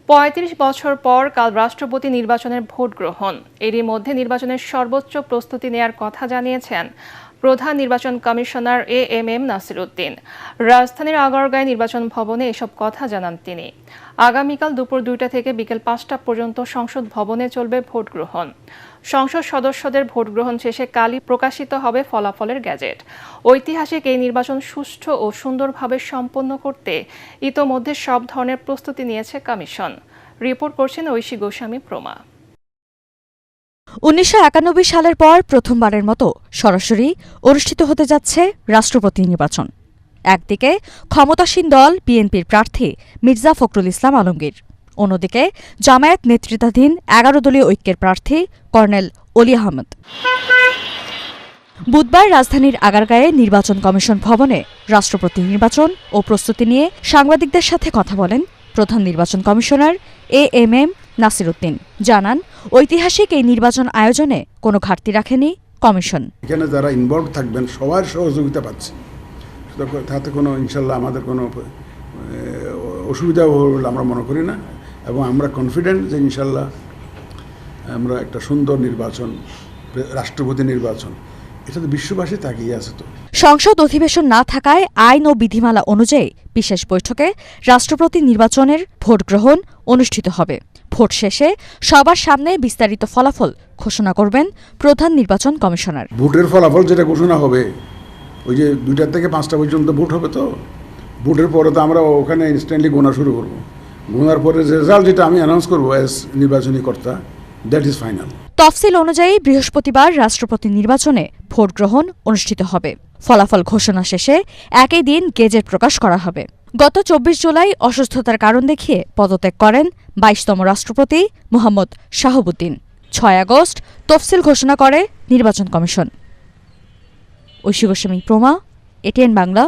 ৩৫ বছর পর কাল রাষ্ট্রপতি নির্বাচনের ভোট গ্রহণ। এরই মধ্যে নির্বাচনের সর্বোচ্চ প্রস্তুতি নেয়ার কথা জানিয়েছেন প্রধান নির্বাচন কমিশনার এএমএম নাসির উদ্দিন। রাজধানীর আগারগাঁও নির্বাচন ভবনে এসব কথা জানান তিনি। আগামীকাল দুপুর ২টা থেকে বিকেল ৫টা পর্যন্ত সংসদ ভবনে চলবে ভোট গ্রহণ। সংসদ সদস্যদের ভোট গ্রহণ শেষে কালই প্রকাশিত হবে ফলাফলের গ্যাজেট। ঐতিহাসিক এই নির্বাচন সুষ্ঠু ও সুন্দরভাবে সম্পন্ন করতে ইতোমধ্যে সব ধরনের প্রস্তুতি নিয়েছে কমিশন। রিপোর্ট করছেন ঐশী গোস্বামী প্রমা। ১৯৯১ সালের পর প্রথমবারের মতো সরাসরি অনুষ্ঠিত হতে যাচ্ছে রাষ্ট্রপতি নির্বাচন। একদিকে ক্ষমতাসীন দল বিএনপির প্রার্থী মির্জা ফখরুল ইসলাম আলমগীর, অন্যদিকে জামায়াত নেতৃত্বাধীন ১১ দলীয় ঐক্যের প্রার্থী কর্নেল অলি আহমেদ। বুধবার রাজধানীর আগারগাঁয়ে নির্বাচন কমিশন ভবনে রাষ্ট্রপতি নির্বাচন ও প্রস্তুতি নিয়ে সাংবাদিকদের সাথে কথা বলেন প্রধান নির্বাচন কমিশনার এএমএম নাসির উদ্দিন। জানান, ঐতিহাসিক এই নির্বাচন আয়োজনে কোনো ঘাটতি রাখেনি কমিশন। এখানে যারা ইনভলভ থাকবেন সবার সহযোগিতা পাচ্ছে, তাতে কোনো ইনশাল্লাহ আমাদের কোনো অসুবিধা হবে বলে আমরা মনে করি না, এবং আমরা কনফিডেন্ট যে ইনশাল্লাহ আমরা একটা সুন্দর নির্বাচন, রাষ্ট্রপতি নির্বাচন, এটা তো বিশ্ববাসী তাকিয়ে আছে। তো সংসদ অধিবেশন না থাকায় আইন ও বিধিমালা অনুযায়ী বিশেষ বৈঠকে রাষ্ট্রপতি নির্বাচনের ভোট গ্রহণ অনুষ্ঠিত হবে। ভোট শেষে সবার সামনে বিস্তারিত ফলাফল ঘোষণা করবেন প্রধান নির্বাচন কমিশনার। ভোটের ফলাফল যেটা ঘোষণা হবে, ওই যে ২টা থেকে ৫টা পর্যন্ত ভোট হবে, তো ভোটের পরে তো আমরা ওখানে ইনস্ট্যান্টলি গোনা শুরু করব। গোনার পরে রেজাল্ট যেটা আমি অ্যানাউন্স করবো অ্যাজ নির্বাচনী কর্তা, দ্যাট ইজ ফাইনাল। তফসিল অনুযায়ী বৃহস্পতিবার রাষ্ট্রপতি নির্বাচনে ভোট গ্রহণ অনুষ্ঠিত হবে। ফলাফল ঘোষণা শেষে একই দিন গেজেট প্রকাশ করা হবে। গত ২৪ জুলাই অসুস্থতার কারণ দেখিয়ে পদত্যাগ করেন ২২তম রাষ্ট্রপতি মোহাম্মদ শাহাবুদ্দিন। ৬ আগস্ট তফসিল ঘোষণা করে নির্বাচন কমিশন। ঐশী গোস্বামী প্রমা, এটিএন বাংলা।